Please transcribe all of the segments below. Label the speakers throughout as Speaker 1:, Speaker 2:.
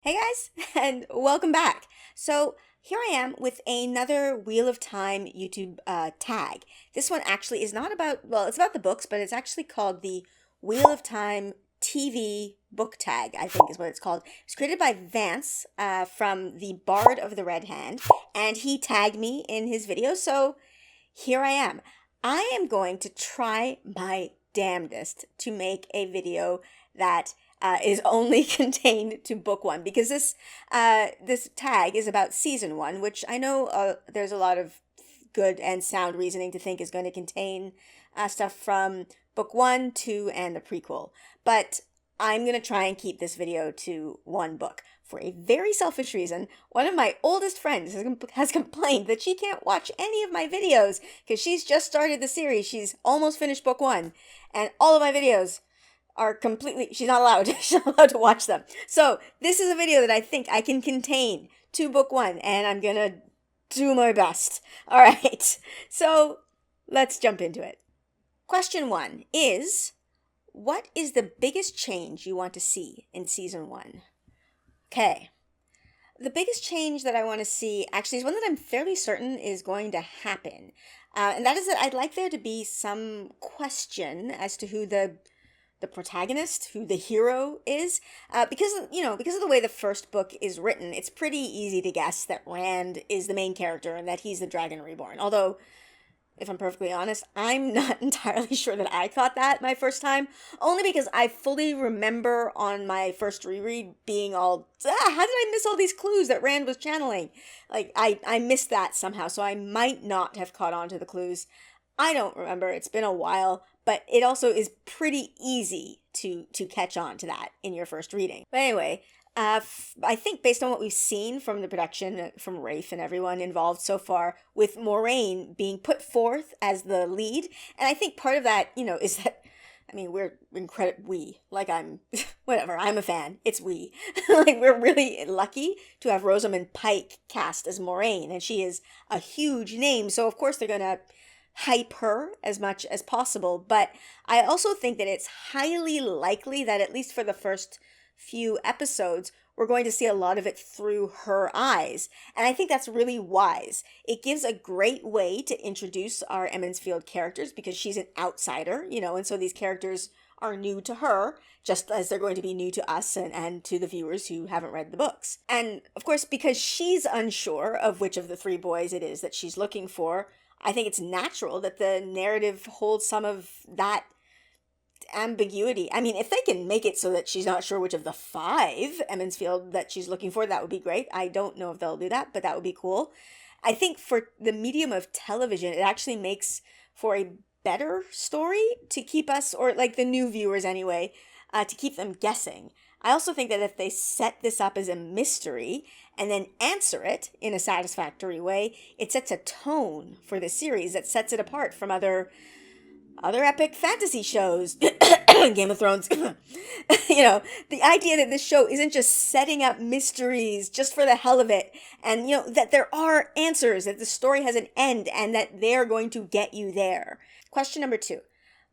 Speaker 1: Hey guys, and welcome back. So here I am with another Wheel of Time YouTube tag. This one actually is not about, well, it's about the books, but it's actually called the Wheel of Time TV book tag, I think is what it's called. It's created by Vance from the Bard of the Red Hand, and he tagged me in his video, so here I am. I am going to try my damnedest to make a video that is only contained to book one, because this tag is about season one, which I know there's a lot of good and sound reasoning to think is going to contain stuff from book one, two, and the prequel. But I'm going to try and keep this video to one book. For a very selfish reason, one of my oldest friends has complained that she can't watch any of my videos because she's just started the series. She's almost finished book one, and all of my videos are completely, she's not allowed to watch them. So this is a video that I think I can contain to book one, and I'm gonna do my best. All right, so let's jump into it. Question one is, what is the biggest change you want to see in season one? Okay, the biggest change that I want to see actually is one that I'm fairly certain is going to happen. And that is that I'd like there to be some question as to who the protagonist, who the hero is, because of the way the first book is written, it's pretty easy to guess that Rand is the main character and that he's the Dragon Reborn. Although, if I'm perfectly honest, I'm not entirely sure that I caught that my first time, only because I fully remember on my first reread being all, how did I miss all these clues that Rand was channeling? Like, I missed that somehow, so I might not have caught on to the clues. I don't remember, it's been a while, but it also is pretty easy to catch on to that in your first reading. But anyway, I think based on what we've seen from the production, from Rafe and everyone involved so far, with Moiraine being put forth as the lead, and I think part of that, is that, I mean, I'm a fan, it's we. Like, we're really lucky to have Rosamund Pike cast as Moiraine, and she is a huge name, so of course they're gonna hype her as much as possible, but I also think that it's highly likely that at least for the first few episodes, we're going to see a lot of it through her eyes, and I think that's really wise. It gives a great way to introduce our Emond's Field characters, because she's an outsider, and so these characters are new to her, just as they're going to be new to us and to the viewers who haven't read the books. And of course, because she's unsure of which of the three boys it is that she's looking for, I think it's natural that the narrative holds some of that ambiguity. I mean, if they can make it so that she's not sure which of the 5 Emond's Field that she's looking for, that would be great. I don't know if they'll do that, but that would be cool. I think for the medium of television, it actually makes for a better story to keep us, or like the new viewers anyway, to keep them guessing. I also think that if they set this up as a mystery and then answer it in a satisfactory way, it sets a tone for the series that sets it apart from other epic fantasy shows. Game of Thrones. The idea that this show isn't just setting up mysteries just for the hell of it, and that there are answers, that the story has an end, and that they're going to get you there. Question number 2.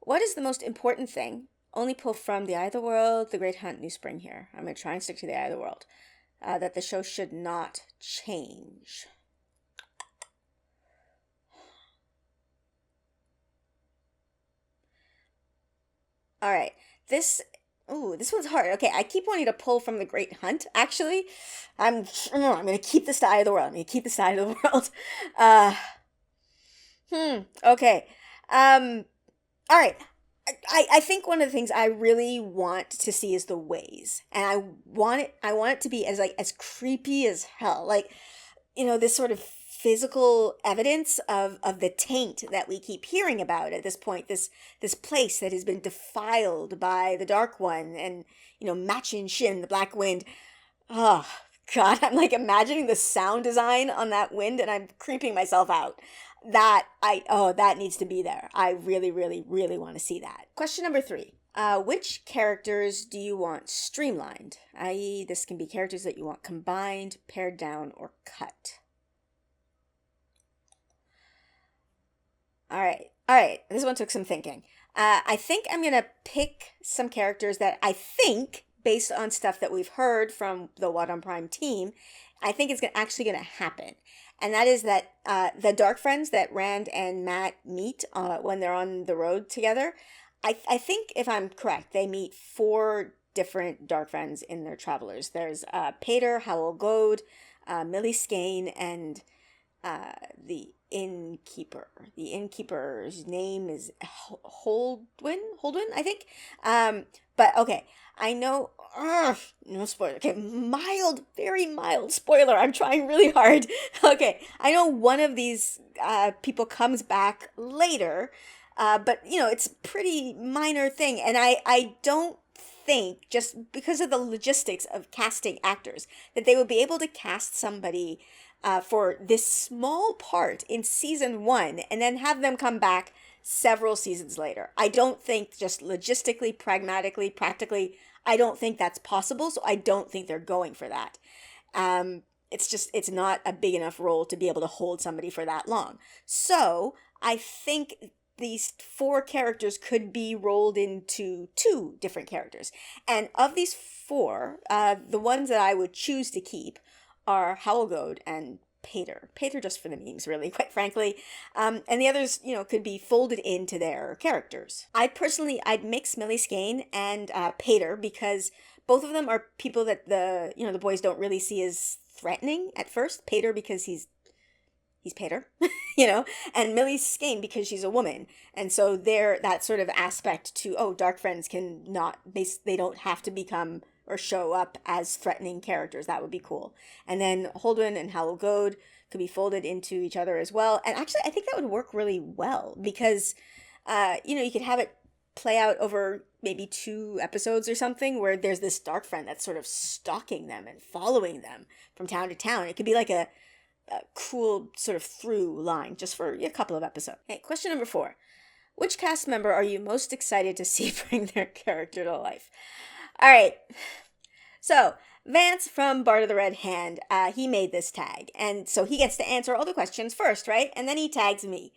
Speaker 1: What is the most important thing? Only pull from The Eye of the World, The Great Hunt, New Spring here. I'm going to try and stick to The Eye of the World. That the show should not change. All right. This one's hard. Okay, I keep wanting to pull from The Great Hunt, actually. I'm going to keep this to Eye of the World. I'm going to keep this to Eye of the World. Okay. All right. I think one of the things I really want to see is the ways, and I want it to be as creepy as hell, like, this sort of physical evidence of the taint that we keep hearing about at this point, this place that has been defiled by the Dark One, and Machin Shin, the Black Wind. Oh God, I'm like imagining the sound design on that wind, and I'm creeping myself out. That needs to be there. I really, really, really want to see that. Question number 3. Which characters do you want streamlined? I.e., this can be characters that you want combined, pared down, or cut. All right. This one took some thinking. I think I'm going to pick some characters that I think, based on stuff that we've heard from the What on Prime team, I think it's actually going to happen. And that is that the Dark Friends that Rand and Matt meet when they're on the road together, I think, if I'm correct, they meet 4 different Dark Friends in their travelers. There's Pater, Howell Goad, Millie Skane, and the innkeeper. The innkeeper's name is Holdwyn, I think. But okay, I know. No spoiler. Okay, very mild spoiler. I'm trying really hard. Okay, I know one of these people comes back later, but it's a pretty minor thing, and I don't think, just because of the logistics of casting actors, that they would be able to cast somebody for this small part in season 1 and then have them come back several seasons later. I don't think, just logistically, pragmatically, practically, I don't think that's possible, so I don't think they're going for that. It's not a big enough role to be able to hold somebody for that long. So I think these 4 characters could be rolled into 2 different characters. And of these 4, the ones that I would choose to keep are Howell Goad and Pater. Pater just for the memes, really, quite frankly. And the others, could be folded into their characters. I'd mix Millie Skane and Pater, because both of them are people that the boys don't really see as threatening at first. Pater because he's Pater, and Millie Skane because she's a woman. And so that sort of aspect to, Dark Friends they don't have to become or show up as threatening characters. That would be cool. And then Holdwyn and Howell Goad could be folded into each other as well. And actually, I think that would work really well because, you could have it play out over maybe 2 episodes or something where there's this Dark Friend that's sort of stalking them and following them from town to town. It could be like a cool sort of through line just for a couple of episodes. Okay, question number 4. Which cast member are you most excited to see bring their character to life? All right, so Vance from Bard of the Red Hand, he made this tag, and so he gets to answer all the questions first, right? And then he tags me,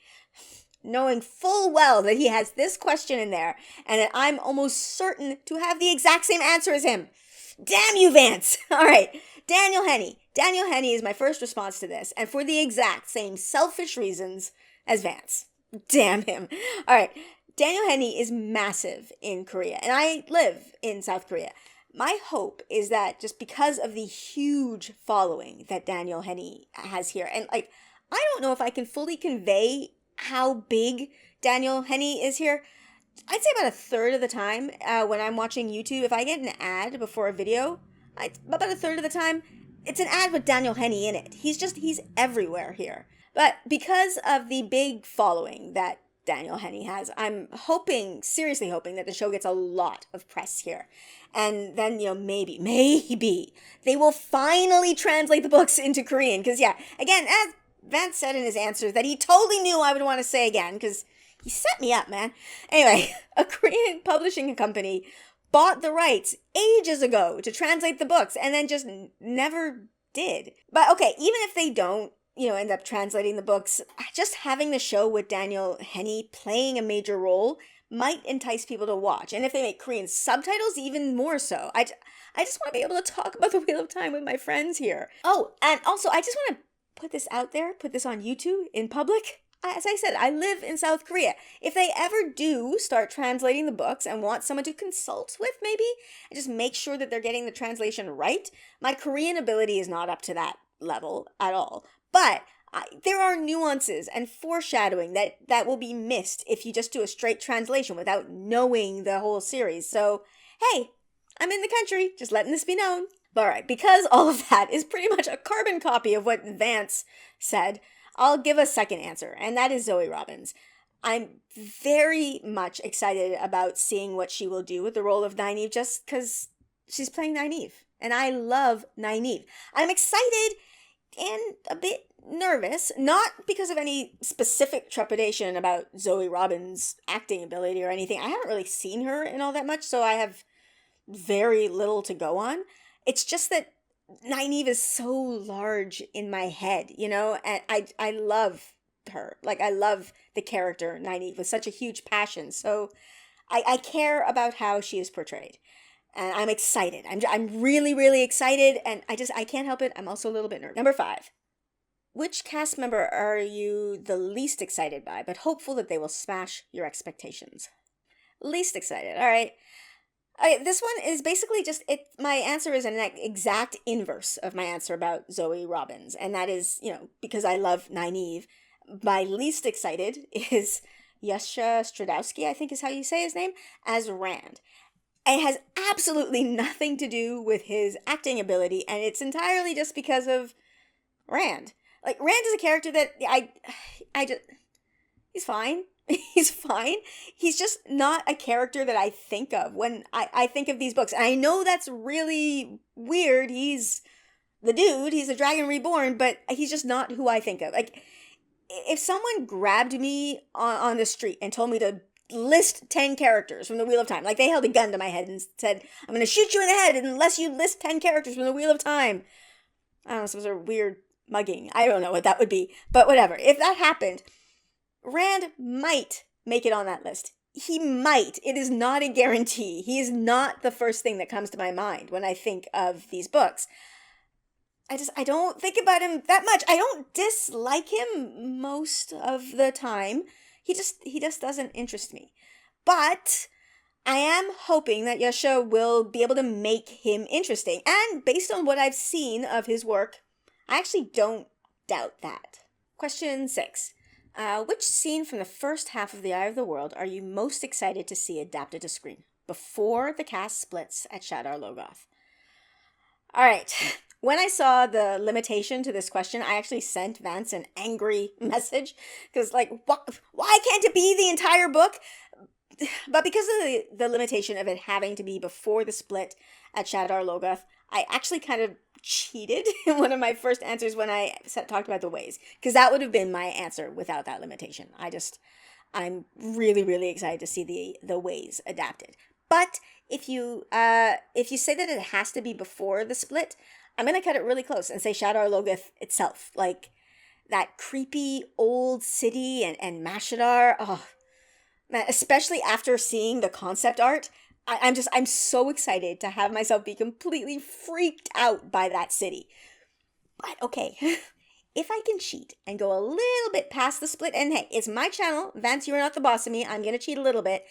Speaker 1: knowing full well that he has this question in there, and that I'm almost certain to have the exact same answer as him. Damn you, Vance! All right, Daniel Henney. Daniel Henney is my first response to this, and for the exact same selfish reasons as Vance. Damn him. All right. Daniel Henney is massive in Korea, and I live in South Korea. My hope is that just because of the huge following that Daniel Henney has here, and I don't know if I can fully convey how big Daniel Henney is here. I'd say about a third of the time when I'm watching YouTube, if I get an ad before a video, about a third of the time, it's an ad with Daniel Henney in it. He's everywhere here. But because of the big following that Daniel Henney has, I'm seriously hoping that the show gets a lot of press here. And then, maybe they will finally translate the books into Korean. Because, again, as Vance said in his answers, that he totally knew I would want to say again, because he set me up, man. Anyway, a Korean publishing company bought the rights ages ago to translate the books and then just never did. But okay, even if they don't, end up translating the books, just having the show with Daniel Henney playing a major role might entice people to watch. And if they make Korean subtitles, even more so. I just want to be able to talk about the Wheel of Time with my friends here. Oh, and also, I just want to put this out there, put this on YouTube in public. As I said, I live in South Korea. If they ever do start translating the books and want someone to consult with, maybe, and just make sure that they're getting the translation right, my Korean ability is not up to that level at all. But there are nuances and foreshadowing that will be missed if you just do a straight translation without knowing the whole series. So, hey, I'm in the country, just letting this be known. All right, because all of that is pretty much a carbon copy of what Vance said, I'll give a second answer, and that is Zoe Robbins. I'm very much excited about seeing what she will do with the role of Nynaeve, just because she's playing Nynaeve, and I love Nynaeve. I'm excited and a bit nervous, not because of any specific trepidation about Zoe Robbins' acting ability or anything. I haven't really seen her in all that much, so I have very little to go on. It's just that Nynaeve is so large in my head, and I love her. I love the character Nynaeve with such a huge passion. So I care about how she is portrayed. And I'm excited. I'm really, really excited. And I can't help it. I'm also a little bit nervous. Number 5. Which cast member are you the least excited by, but hopeful that they will smash your expectations? Least excited. All right. This one is basically just it. My answer is an exact inverse of my answer about Zoe Robbins, and that is, because I love Nynaeve. My least excited is Yasha Stradowski, I think is how you say his name, as Rand. It has absolutely nothing to do with his acting ability, and it's entirely just because of Rand. Like, Rand is a character that I just, he's fine. He's fine. He's just not a character that I think of when I think of these books. And I know that's really weird. He's the dude. He's a Dragon Reborn, but he's just not who I think of. Like, if someone grabbed me on the street and told me to list 10 characters from the Wheel of Time, like they held a gun to my head and said, I'm going to shoot you in the head unless you list 10 characters from the Wheel of Time. I don't know, some sort of weird mugging. I don't know what that would be, but whatever. If that happened, Rand might make it on that list. He might. It is not a guarantee. He is not the first thing that comes to my mind when I think of these books. I don't think about him that much. I don't dislike him most of the time. He just doesn't interest me. But I am hoping that Yasha will be able to make him interesting. And based on what I've seen of his work, I actually don't doubt that. Question 6. Which scene from the first half of The Eye of the World are you most excited to see adapted to screen before the cast splits at Shadar Logoth? All right. When I saw the limitation to this question, I actually sent Vance an angry message because, like, why can't it be the entire book? But because of the limitation of it having to be before the split at Shadar Logoth, I actually kind of cheated in one of my first answers when I talked about the ways, because that would have been my answer without that limitation. I'm really, really excited to see the ways adapted. But if you say that it has to be before the split, I'm gonna cut it really close and say Shadar Logoth itself, like that creepy old city and Mashadar. Oh man, especially after seeing the concept art. I'm so excited to have myself be completely freaked out by that city. But okay, if I can cheat and go a little bit past the split, and hey, it's my channel, Vance, you're not the boss of me, I'm going to cheat a little bit.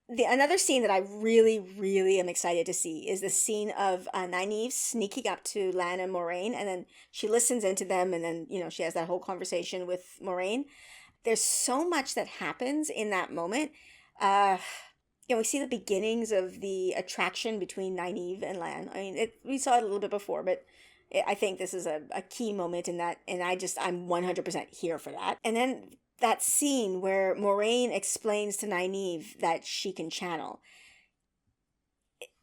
Speaker 1: Another scene that I really, really am excited to see is the scene of Nynaeve sneaking up to Lan and Moraine, and then she listens into them, and then, she has that whole conversation with Moraine. There's so much that happens in that moment. We see the beginnings of the attraction between Nynaeve and Lan. I mean, we saw it a little bit before, but I think this is a key moment in that, and I'm 100% here for that. And then that scene where Moraine explains to Nynaeve that she can channel.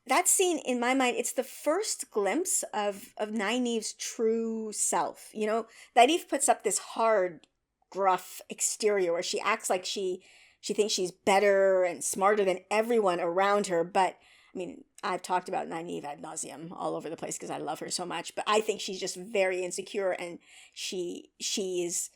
Speaker 1: That scene, in my mind, it's the first glimpse of Nynaeve's true self. Nynaeve puts up this hard, gruff exterior where she acts like she thinks she's better and smarter than everyone around her. But, I mean, I've talked about Nynaeve ad nauseum all over the place because I love her so much. But I think she's just very insecure, and she is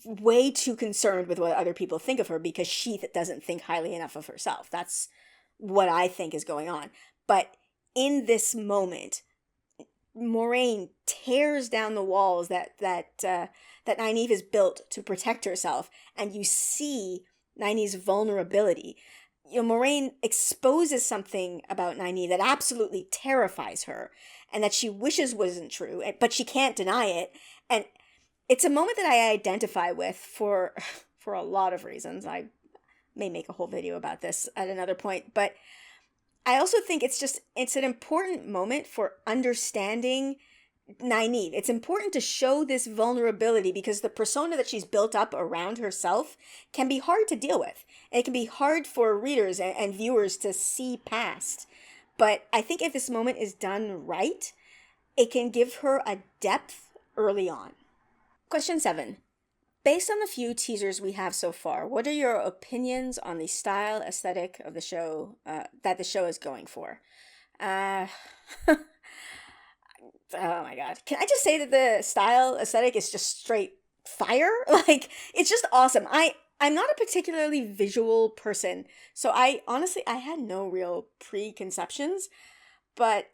Speaker 1: way too concerned with what other people think of her because she doesn't think highly enough of herself. That's what I think is going on. But in this moment, Moraine tears down the walls that Nynaeve has built to protect herself, and you see Nynaeve's vulnerability. Moraine exposes something about Nynaeve that absolutely terrifies her, and that she wishes wasn't true, but she can't deny it. And it's a moment that I identify with for a lot of reasons. I may make a whole video about this at another point, but I also think it's an important moment for understanding Nynaeve. It's important to show this vulnerability because the persona that she's built up around herself can be hard to deal with. And it can be hard for readers and viewers to see past. But I think if this moment is done right, it can give her a depth early on. Question 7. Based on the few teasers we have so far, what are your opinions on the style aesthetic of the show that the show is going for? Oh my god. Can I just say that the style aesthetic is just straight fire? Like, it's just awesome. I'm not a particularly visual person, so I honestly I had no real preconceptions, but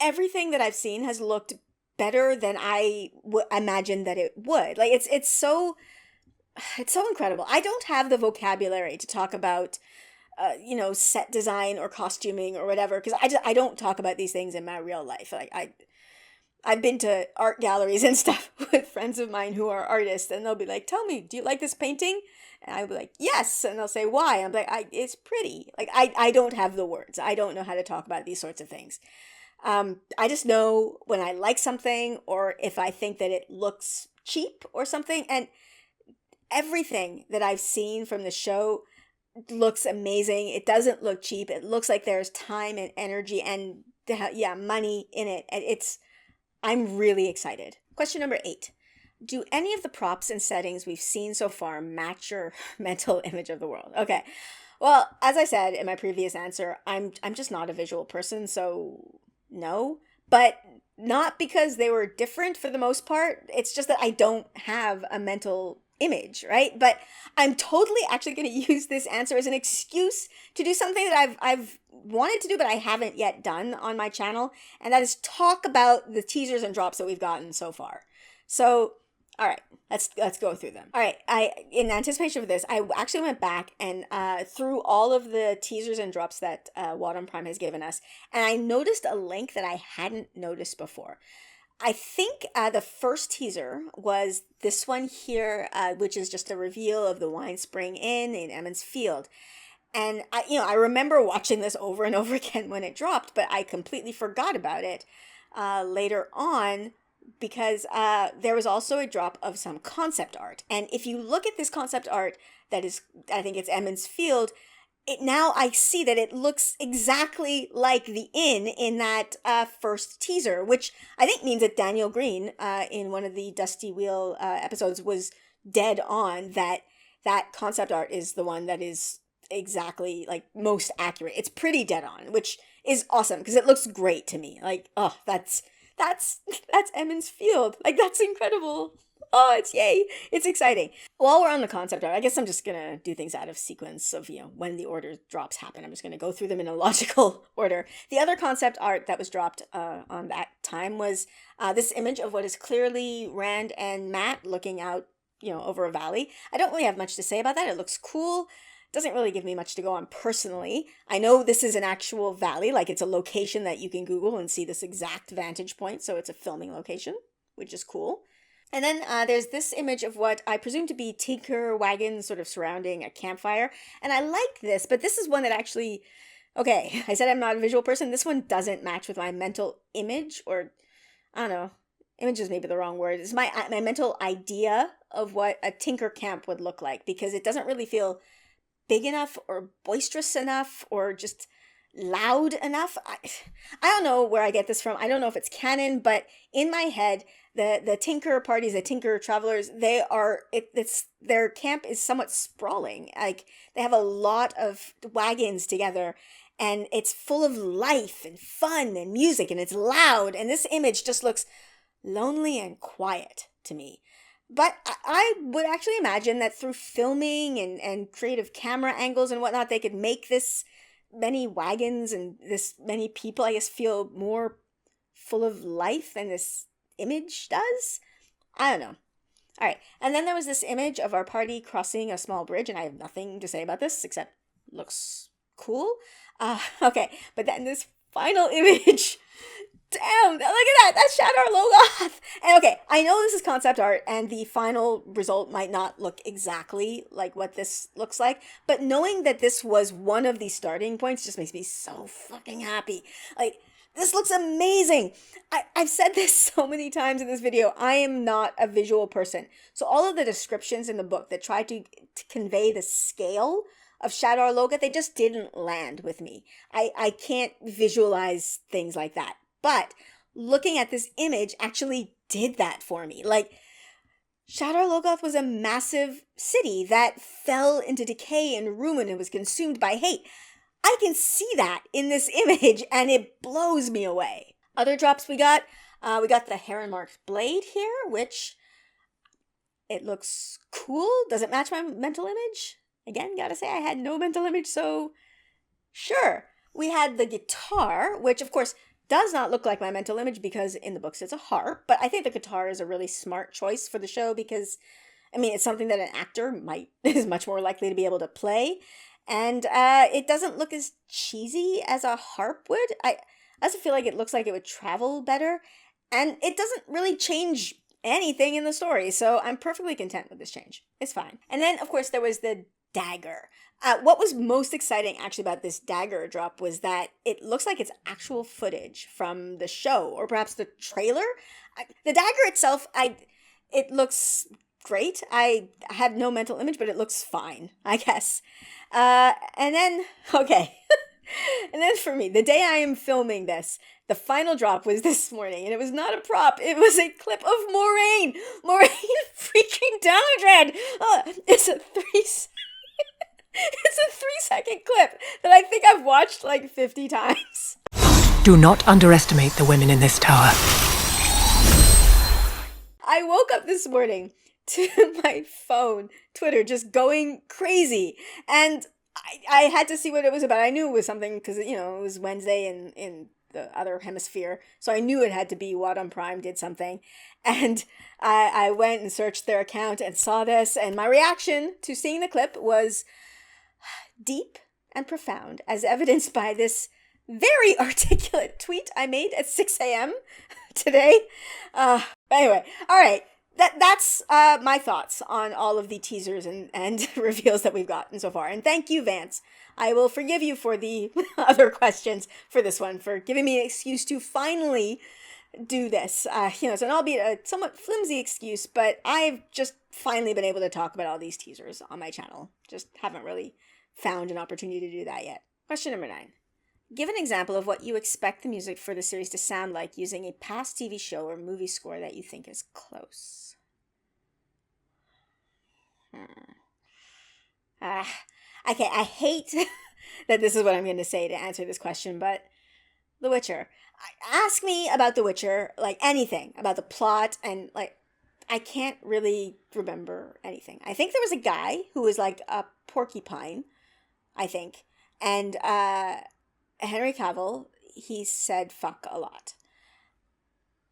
Speaker 1: everything that I've seen has looked better than I imagined that it would. Like it's so incredible. I don't have the vocabulary to talk about set design or costuming or whatever, because I don't talk about these things in my real life. Like I've been to art galleries and stuff with friends of mine who are artists, and they'll be like, "Tell me, do you like this painting?" And I'll be like, "Yes," and they'll say, "Why?" I'm like, "It's pretty." Like I don't have the words. I don't know how to talk about these sorts of things. I just know when I like something or if I think that it looks cheap or something. And everything that I've seen from the show looks amazing. It doesn't look cheap. It looks like there's time and energy and money in it. And I'm really excited. Question number 8. Do any of the props and settings we've seen so far match your mental image of the world? Okay. Well, as I said in my previous answer, I'm just not a visual person, so no. But not because they were different for the most part. It's just that I don't have a mental image, right? But I'm totally actually going to use this answer as an excuse to do something that I've wanted to do but I haven't yet done on my channel, and that is talk about the teasers and drops that we've gotten so far. So, all right, let's go through them. All right, in anticipation of this, I actually went back and through all of the teasers and drops that Wadham Prime has given us, and I noticed a link that I hadn't noticed before. I think the first teaser was this one here, which is just a reveal of the Wine Spring Inn in Emmons Field. And I remember watching this over and over again when it dropped, but I completely forgot about it later on because there was also a drop of some concept art. And if you look at this concept art that is, I think it's Emmons Field, now I see that it looks exactly like the inn in that first teaser, which I think means that Daniel Green in one of the Dusty Wheel episodes was dead on that concept art is the one that is exactly like most accurate. It's pretty dead on, which is awesome because it looks great to me. Like, oh, that's Emmons Field. Like, that's incredible. Oh, it's yay. It's exciting. While we're on the concept art, I guess I'm just going to do things out of sequence of, when the order drops happen. I'm just going to go through them in a logical order. The other concept art that was dropped on that time was this image of what is clearly Rand and Matt looking out, over a valley. I don't really have much to say about that. It looks cool. Doesn't really give me much to go on personally. I know this is an actual valley, like it's a location that you can Google and see this exact vantage point. So it's a filming location, which is cool. And then there's this image of what I presume to be tinker wagons sort of surrounding a campfire. And I like this, but this is one that actually, okay, I said I'm not a visual person. This one doesn't match with my mental image, or I don't know, image is maybe the wrong word. It's my mental idea of what a tinker camp would look like, because it doesn't really feel big enough or boisterous enough or just loud enough. I don't know where I get this from. I don't know if it's canon, but in my head, the tinker parties, the tinker travelers, their camp is somewhat sprawling. Like they have a lot of wagons together and it's full of life and fun and music and it's loud. And this image just looks lonely and quiet to me. But I would actually imagine that through filming and creative camera angles and whatnot, they could make this many wagons and this many people, I guess, feel more full of life than this image does. I don't know. All right. And then there was this image of our party crossing a small bridge, and I have nothing to say about this except looks cool. Okay. But then this final image, damn, look at that. That's Shadar Logoth. And okay, I know this is concept art and the final result might not look exactly like what this looks like, but knowing that this was one of the starting points just makes me so fucking happy. Like, this looks amazing. I've said this so many times in this video. I am not a visual person. So all of the descriptions in the book that try to convey the scale of Shadar Logoth, they just didn't land with me. I can't visualize things like that. But looking at this image actually did that for me. Like, Shadar Logoth was a massive city that fell into decay and ruin and was consumed by hate. I can see that in this image and it blows me away. Other drops we got the Heron Marked Blade here, which It looks cool. Does it match my mental image? Again, gotta say I had no mental image, so sure. We had the guitar, which of course does not look like my mental image because in the books it's a harp, but I think the guitar is a really smart choice for the show because, I mean, it's something that an actor is much more likely to be able to play, and it doesn't look as cheesy as a harp would. I also feel like it looks like it would travel better, and it doesn't really change anything in the story, so I'm perfectly content with this change. It's fine. And then, of course, there was the dagger. What was most exciting actually about this dagger drop was that it looks like it's actual footage from the show, or perhaps the trailer. The dagger itself, it looks great. I have no mental image, but it looks fine, I guess. And then, okay. And then for me, the day I am filming this, the final drop was this morning, and it was not a prop. It was a clip of Moraine. Moraine freaking Downred. It's a 3-second clip that I think I've watched like 50 times.
Speaker 2: Do not underestimate the women in this tower.
Speaker 1: I woke up this morning to my phone, Twitter, just going crazy. And I had to see what it was about. I knew it was something because, it was Wednesday in the other hemisphere. So I knew it had to be What on Prime did something. And I went and searched their account and saw this. And my reaction to seeing the clip was deep and profound, as evidenced by this very articulate tweet I made at 6 a.m. today. Anyway, all right. That's my thoughts on all of the teasers and reveals that we've gotten so far. And thank you, Vance. I will forgive you for the other questions for this one, for giving me an excuse to finally do this. It's an albeit a somewhat flimsy excuse, but I've just finally been able to talk about all these teasers on my channel. Just haven't really found an opportunity to do that yet. Question number 9. Give an example of what you expect the music for the series to sound like using a past TV show or movie score that you think is close. Okay, I hate that this is what I'm going to say to answer this question, but The Witcher. Ask me about The Witcher, like anything, about the plot, and I can't really remember anything. I think there was a guy who was like a porcupine, I think, and Henry Cavill, he said fuck a lot.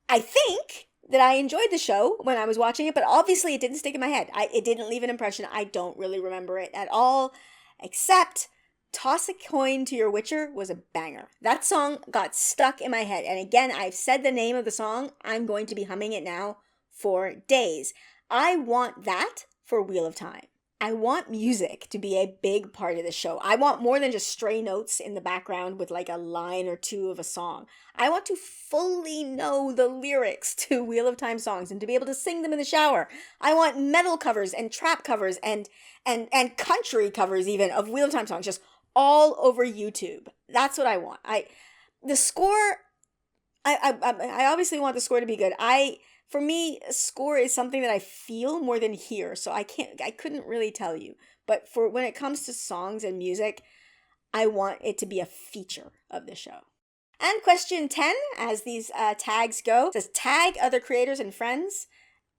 Speaker 1: I think that I enjoyed the show when I was watching it, but obviously it didn't stick in my head. It didn't leave an impression. I don't really remember it at all, except Toss a Coin to Your Witcher was a banger. That song got stuck in my head. And again, I've said the name of the song. I'm going to be humming it now for days. I want that for Wheel of Time. I want music to be a big part of the show. I want more than just stray notes in the background with like a line or two of a song. I want to fully know the lyrics to Wheel of Time songs and to be able to sing them in the shower. I want metal covers and trap covers and country covers even of Wheel of Time songs just all over YouTube. That's what I want. The score, I obviously want the score to be good. For me, score is something that I feel more than hear, so I couldn't really tell you. But for when it comes to songs and music, I want it to be a feature of the show. And question 10, as these tags go, says tag other creators and friends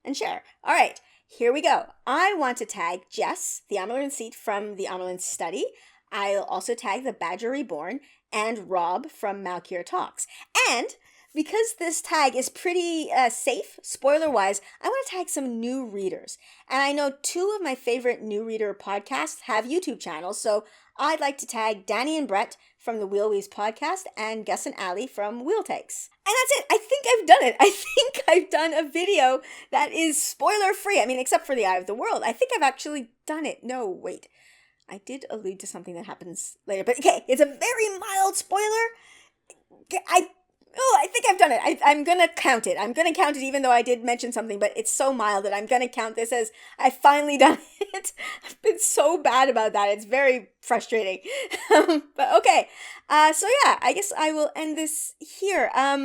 Speaker 1: and share. All right, here we go. I want to tag Jess, the Amyrlin seat from the Amyrlin study. I'll also tag the Badger Reborn and Rob from Malkier Talks. And because this tag is pretty safe, spoiler-wise, I want to tag some new readers. And I know 2 of my favorite new reader podcasts have YouTube channels, so I'd like to tag Danny and Brett from the Wheel Weaves podcast and Gus and Ali from Wheel Takes. And that's it. I think I've done it. I think I've done a video that is spoiler-free. I mean, except for the Eye of the World. I think I've actually done it. No, wait. I did allude to something that happens later. But okay, it's a very mild spoiler. I think I've done it. I'm going to count it. I'm going to count it even though I did mention something, but it's so mild that I'm going to count this as I've finally done it. I've been so bad about that. It's very frustrating. But okay. So yeah, I guess I will end this here. As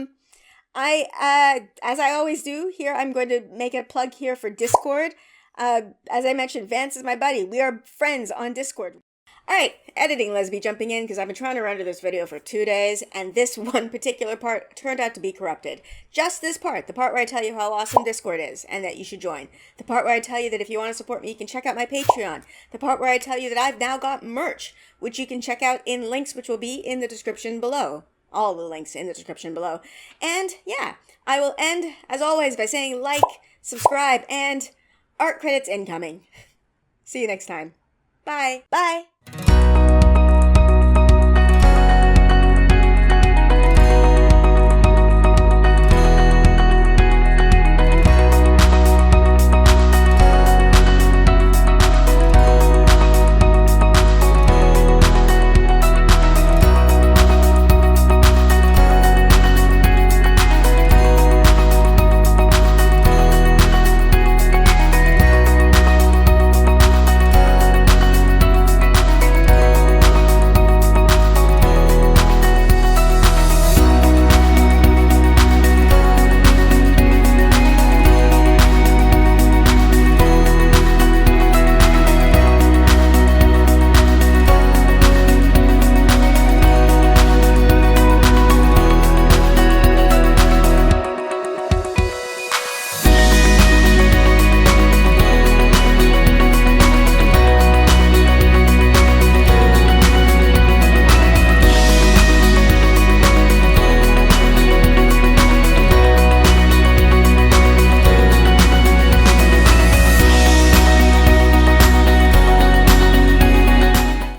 Speaker 1: I always do here, I'm going to make a plug here for Discord. As I mentioned, Vance is my buddy. We are friends on Discord. Alright, editing Lesby jumping in because I've been trying to render this video for 2 days, and this one particular part turned out to be corrupted. Just this part, the part where I tell you how awesome Discord is and that you should join. The part where I tell you that if you want to support me, you can check out my Patreon. The part where I tell you that I've now got merch, which you can check out in links which will be in the description below. All the links in the description below. And yeah, I will end, as always, by saying like, subscribe, and art credits incoming. See you next time. Bye. Bye.